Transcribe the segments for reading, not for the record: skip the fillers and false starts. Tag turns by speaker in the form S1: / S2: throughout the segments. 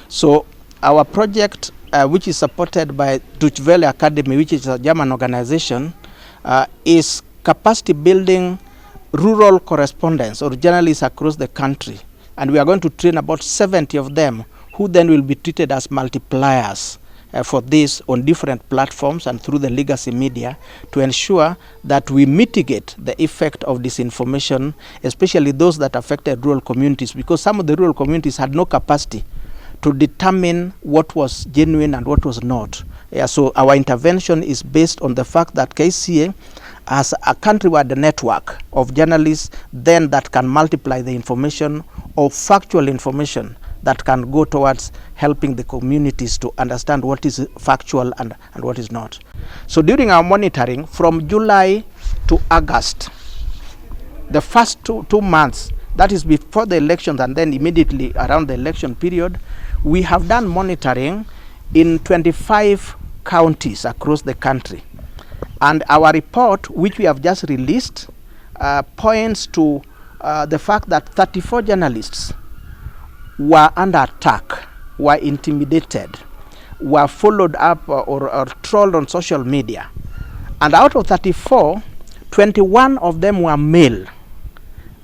S1: So our project, which is supported by Deutsche Welle Academy, which is a German organization, is capacity building rural correspondents or journalists across the country. And we are going to train about 70 of them who then will be treated as multipliers for this on different platforms and through the legacy media to ensure that we mitigate the effect of disinformation, especially those that affected rural communities, because some of the rural communities had no capacity to determine what was genuine and what was not. So our intervention is based on the fact that KCA has a countrywide network of journalists then that can multiply the information or factual information that can go towards helping the communities to understand what is factual and what is not. So during our monitoring, from July to August, the first two months, that is before the elections and then immediately around the election period, we have done monitoring in 25 counties across the country. And our report, which we have just released, points to the fact that 34 journalists were under attack, were intimidated, were followed up or trolled on social media. And out of 34, 21 of them were male,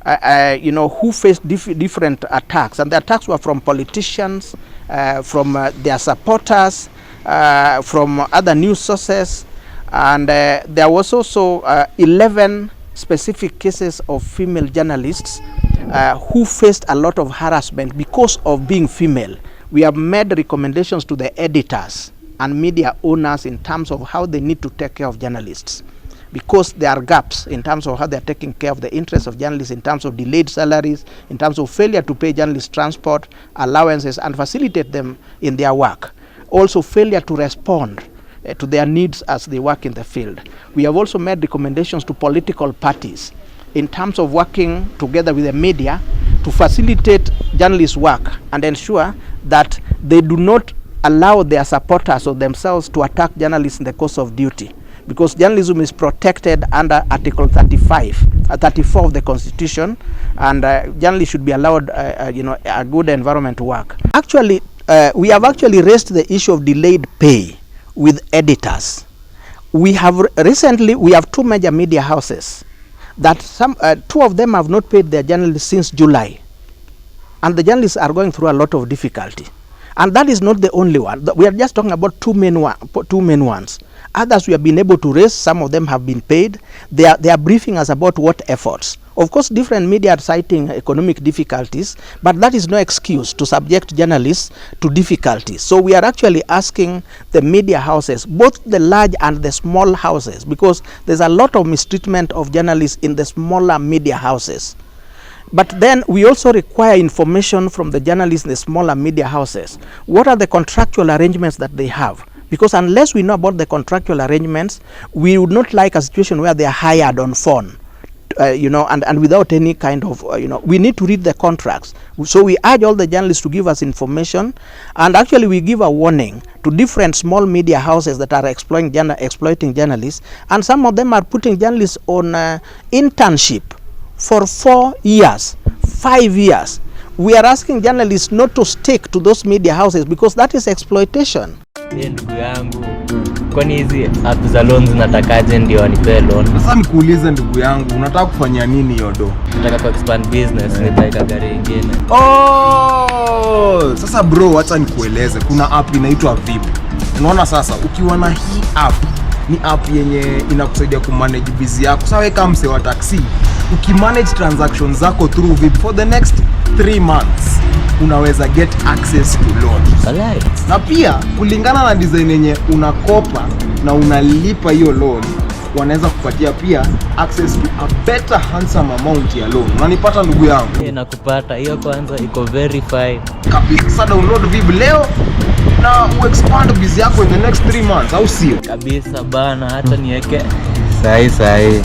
S1: who faced different attacks. And the attacks were from politicians, from their supporters, from other news sources. And there was also 11 specific cases of female journalists who faced a lot of harassment because of being female. We have made recommendations to the editors and media owners in terms of how they need to take care of journalists, because there are gaps in terms of how they are taking care of the interests of journalists, in terms of delayed salaries, in terms of failure to pay journalists transport allowances and facilitate them in their work. Also failure to respond to their needs as they work in the field. We have also made recommendations to political parties in terms of working together with the media to facilitate journalists' work and ensure that they do not allow their supporters or themselves to attack journalists in the course of duty, because journalism is protected under Article 34 of the Constitution, and journalists should be allowed a good environment to work. Actually, we have actually raised the issue of delayed pay with editors. We have two major media houses that two of them have not paid their journalists since July, and the journalists are going through a lot of difficulty. And that is not the only one. We are just talking about two main ones. Others we have been able to raise. Some of them have been paid. They are briefing us about what efforts. Of course, different media are citing economic difficulties, but that is no excuse to subject journalists to difficulties. So we are actually asking the media houses, both the large and the small houses, because there's a lot of mistreatment of journalists in the smaller media houses. But then we also require information from the journalists in the smaller media houses. What are the contractual arrangements that they have? Because unless we know about the contractual arrangements, we would not like a situation where they are hired on phone, and without any kind of, we need to read the contracts. So we urge all the journalists to give us information, and actually we give a warning to different small media houses that are exploiting journalists, and some of them are putting journalists on internship for 4 years, 5 years. We are asking journalists not to stick to those media houses because that is exploitation.
S2: Ndugu yangu, kwani hizi app za loans natakaje ndio wanipe loan?
S3: Sasa nikuulize ndugu yangu, unataka kufanya nini yodo?
S2: Nataka ku expand business, nitaweka gari nyingine.
S3: Sasa bro, acha nikueleze, kuna app inaitwa VIP. Unaona sasa, ukiwa na hii app, ni app yenye inakusaidia kumanage busy yako. Sasa wewe kama mse wa taxi, ukimanage transactions zako through VIP for the next 3 months, unaweza get access to loan.
S2: Alright.
S3: Na pia kulingana na design yenye unakopa na unalipa hiyo loan, wanaweza kupatia pia access to a better handsome amount ya loan. Unanipata ndugu yangu?
S2: Nakupata. Hiyo kwanza iko verified.
S3: Kabisa. Sasa download VIP leo na expand business yako in the next 3 months, au sio?
S2: Kabisa bana, hata niweke sahi.